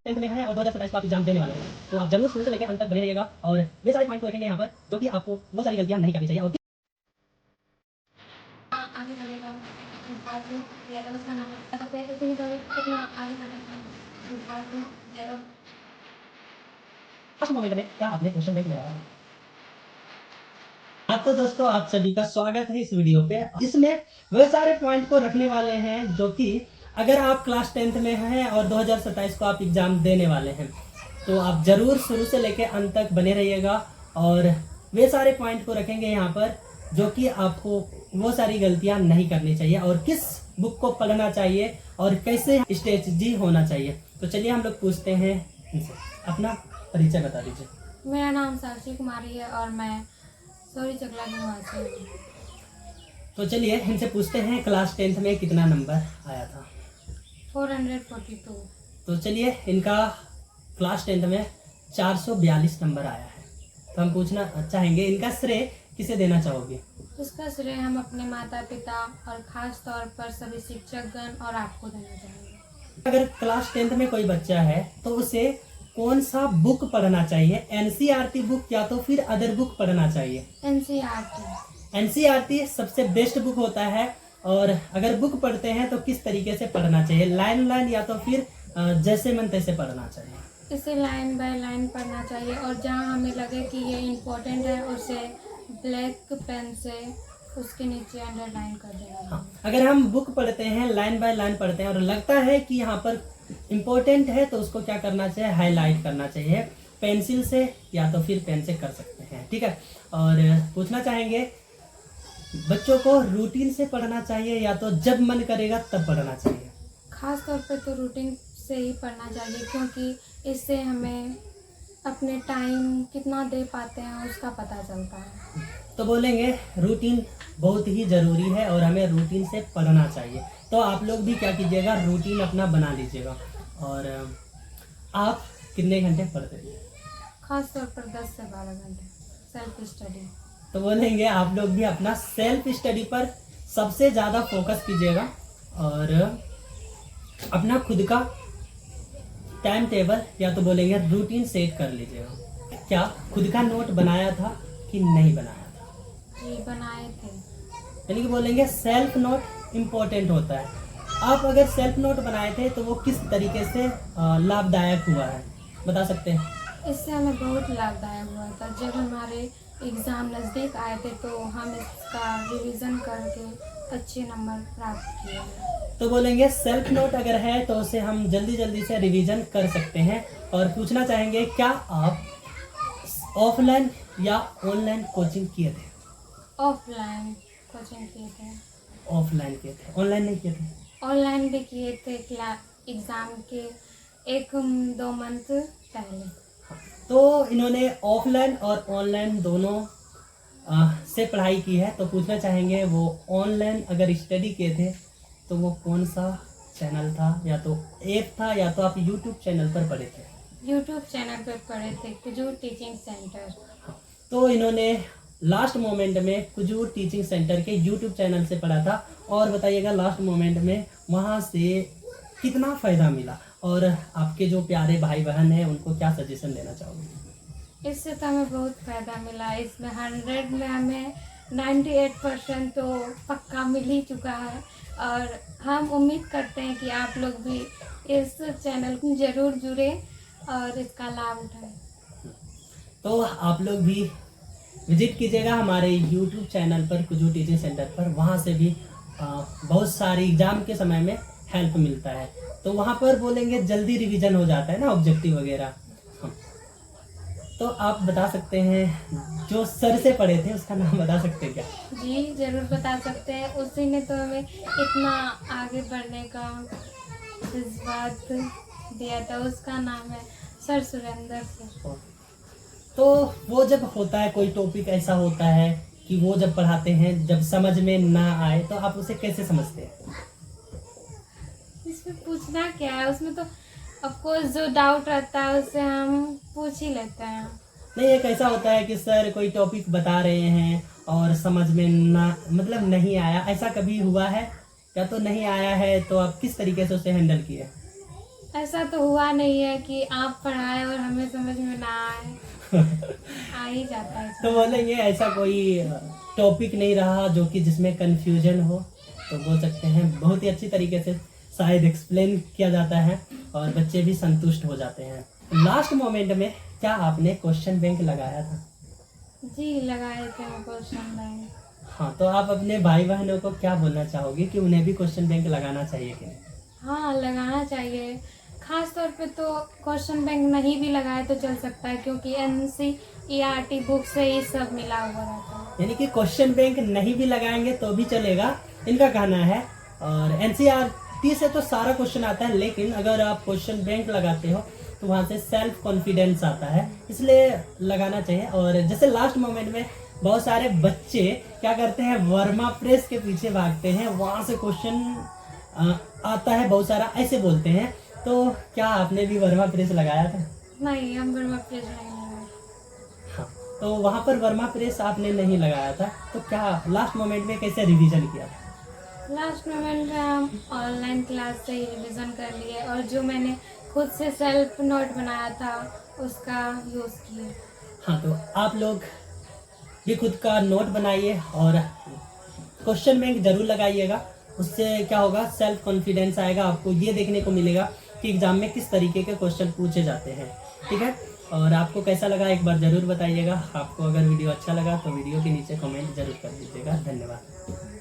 Tenth में है और 2027 का आप एग्जाम देने वाले हैं, तो आप जरूर शुरू से लेकर अंत तक बने रहिएगा और वे सारे पॉइंट को रखेंगे यहाँ पर जो कि आपको बहुत सारी गलतियाँ नहीं करनी चाहिए। और आगे बढ़ेगा या उसका नाम अगर पैसे से तो कितना आगे बढ़ेगा। फर्स्ट मोमेंट में क्या आपने क्वेश्चन देख लिया? हाँ तो दोस्तों आप सभी का स्वागत है इस वीडियो पे। इसमें वे सारे पॉइंट को रखने वाले हैं जो कि अगर आप क्लास 10th में हैं और 2027 को आप एग्जाम देने वाले हैं तो आप जरूर शुरू से लेकर अंत तक बने रहिएगा और वे सारे पॉइंट को रखेंगे यहाँ पर जो कि आपको वो सारी गलतियाँ नहीं करनी चाहिए और किस बुक को पढ़ना चाहिए और कैसे स्ट्रेटजी होना चाहिए। तो चलिए हम लोग पूछते हैं इनसे, अपना परिचय बता दीजिए। मेरा नाम साक्षी कुमारी है और मैं सोरी चकला निवासी हूँ। तो चलिए इनसे पूछते हैं क्लास 10th में कितना नंबर आया था। 442। तो चलिए इनका क्लास 10th में 442 नंबर आया है। तो हम पूछना चाहेंगे इनका श्रेय किसे देना चाहोगे? इसका श्रेय हम अपने माता पिता और खास तौर पर सभी शिक्षकगण और आपको देना चाहेंगे। अगर क्लास 10th में कोई बच्चा है तो उसे कौन सा बुक पढ़ना चाहिए? एनसीईआरटी बुक या तो फिर अदर बुक पढ़ना चाहिए? एनसीईआरटी। एनसीईआरटी सबसे बेस्ट बुक होता है। और अगर बुक पढ़ते हैं तो किस तरीके से पढ़ना चाहिए? लाइन लाइन या तो फिर जैसे मन तैसे पढ़ना चाहिए? इसे लाइन बाय लाइन पढ़ना चाहिए और जहाँ हमें लगे कि ये इम्पोर्टेंट है उसे ब्लैक पेन से उसके नीचे अंडरलाइन कर देना। हाँ, अगर हम बुक पढ़ते हैं लाइन बाय लाइन पढ़ते हैं और लगता है कि यहाँ पर इम्पोर्टेंट है तो उसको क्या करना चाहिए? हाईलाइट करना चाहिए पेंसिल से या तो फिर पेन से कर सकते हैं। ठीक है। और पूछना चाहेंगे बच्चों को रूटीन से पढ़ना चाहिए या तो जब मन करेगा तब पढ़ना चाहिए? खास तौर पे तो रूटीन से ही पढ़ना चाहिए क्योंकि इससे हमें अपने टाइम कितना दे पाते हैं उसका पता चलता है। तो बोलेंगे रूटीन बहुत ही ज़रूरी है और हमें रूटीन से पढ़ना चाहिए। तो आप लोग भी क्या कीजिएगा, रूटीन अपना बना लीजिएगा। और आप कितने घंटे पढ़ते हैं? खास तौर पर 10 से 12 घंटे सेल्फ स्टडी। तो बोलेंगे आप लोग भी अपना सेल्फ स्टडी पर सबसे ज़्यादा फोकस कीजिएगा और अपना खुद का टाइम टेबल या तो बोलेंगे रूटीन सेट कर लीजिएगा। क्या खुद का नोट बनाया था कि नहीं बनाया था? जी बनाए थे। यानी कि बोलेंगे सेल्फ नोट इम्पोर्टेंट होता है। आप अगर सेल्फ नोट बनाए थे तो वो किस तरीके से लाभदायक हुआ है बता सकते हैं? इससे हमें बहुत लाभदायक हुआ था। जब हमारे एग्ज़ाम नज़दीक आए थे तो हम इसका रिवीजन करके अच्छे नंबर प्राप्त किए। तो बोलेंगे सेल्फ नोट अगर है तो उसे हम जल्दी जल्दी से रिवीजन कर सकते हैं। और पूछना चाहेंगे क्या आप ऑफलाइन या ऑनलाइन कोचिंग किए थे? ऑफलाइन कोचिंग किए थे। ऑफलाइन किए थे, ऑनलाइन नहीं किए थे? ऑनलाइन भी किए थे एग्ज़ाम के 1-2 मंथ पहले। तो इन्होंने ऑफलाइन और ऑनलाइन दोनों से पढ़ाई की है। तो पूछना चाहेंगे वो ऑनलाइन अगर स्टडी किए थे तो वो कौन सा चैनल था, या तो ऐप था या तो आप यूट्यूब चैनल पर पढ़े थे? यूट्यूब चैनल पर पढ़े थे, कुजूर टीचिंग सेंटर। तो इन्होंने लास्ट मोमेंट में कुजूर टीचिंग सेंटर के यूट्यूब चैनल से पढ़ा था। और बताइएगा लास्ट मोमेंट में वहाँ से कितना फ़ायदा मिला और आपके जो प्यारे भाई बहन हैं उनको क्या सजेशन देना चाहोगे? इससे तो हमें बहुत फ़ायदा मिला। इसमें 100 में हमें 98% तो पक्का मिल ही चुका है और हम उम्मीद करते हैं कि आप लोग भी इस चैनल को ज़रूर जुड़ें और इसका लाभ उठाएं। तो आप लोग भी विजिट कीजिएगा हमारे यूट्यूब चैनल पर कुजूर टीचिंग सेंटर पर। वहाँ से भी बहुत सारी एग्ज़ाम के समय में हेल्प मिलता है। तो वहाँ पर बोलेंगे जल्दी रिवीजन हो जाता है ना, ऑब्जेक्टिव वगैरह। तो आप बता सकते हैं जो सर से पढ़े थे उसका नाम बता सकते हैं क्या? जी ज़रूर बता सकते हैं। उसी ने तो हमें इतना आगे बढ़ने का जज्बात दिया था। उसका नाम है सर सुरेंद्र सर। तो वो जब होता है कोई टॉपिक ऐसा होता है कि वो जब पढ़ाते हैं जब समझ में ना आए तो आप उसे कैसे समझते हैं? इसमें पूछना क्या है, उसमें तो ऑफकोर्स जो डाउट रहता है उससे हम पूछ ही लेते हैं। नहीं, एक ऐसा होता है कि सर कोई टॉपिक बता रहे हैं और समझ में ना मतलब नहीं आया, ऐसा कभी हुआ है? या तो नहीं आया है तो आप किस तरीके से उसे हैंडल किए? ऐसा तो हुआ नहीं है कि आप पढ़ाए और हमें समझ में ना आए, आ ही जाता है। तो बोलेंगे ऐसा कोई टॉपिक नहीं रहा जो कि जिसमें कंफ्यूजन हो, तो बोल सकते हैं बहुत ही अच्छी तरीके से शायद एक्सप्लेन किया जाता है और बच्चे भी संतुष्ट हो जाते हैं। लास्ट मोमेंट में क्या आपने क्वेश्चन बैंक लगाया था? जी लगाए थे वो क्वेश्चन बैंक। हाँ, तो आप अपने भाई बहनों को क्या बोलना चाहोगे कि उन्हें भी क्वेश्चन बैंक लगाना चाहिए कि नहीं? हाँ लगाना चाहिए, खास तौर पे तो क्वेश्चन बैंक नहीं भी लगाए तो चल सकता है, क्योंकि NCERT बुक से ही सब मिला हुआ रहता है। यानी कि क्वेश्चन बैंक नहीं भी लगाएंगे तो भी चलेगा, इनका कहना है। और NCERT से तो सारा क्वेश्चन आता है, लेकिन अगर आप क्वेश्चन बैंक लगाते हो तो वहाँ से सेल्फ कॉन्फिडेंस आता है, इसलिए लगाना चाहिए। और जैसे लास्ट मोमेंट में बहुत सारे बच्चे क्या करते हैं, वर्मा प्रेस के पीछे भागते हैं, वहाँ से क्वेश्चन आता है बहुत सारा, ऐसे बोलते हैं। तो क्या आपने भी वर्मा प्रेस लगाया था? नहीं, हम वर्मा प्रेस नहीं लगाए। हाँ, तो वहाँ पर वर्मा प्रेस आपने नहीं लगाया था, तो क्या लास्ट मोमेंट में कैसे रिवीजन किया था? लास्ट मोमेंट में हम ऑनलाइन क्लास से ही रिवीजन कर लिए, और जो मैंने खुद से सेल्फ नोट बनाया था उसका यूज़ किए। हाँ, तो आप लोग भी खुद का नोट बनाइए और क्वेश्चन बैंक जरूर लगाइएगा। उससे क्या होगा, सेल्फ कॉन्फिडेंस आएगा, आपको ये देखने को मिलेगा कि एग्जाम में किस तरीके के क्वेश्चन पूछे जाते हैं। ठीक है, और आपको कैसा लगा एक बार जरूर बताइएगा। आपको अगर वीडियो अच्छा लगा तो वीडियो के नीचे कमेंट जरूर कर दीजिएगा। धन्यवाद।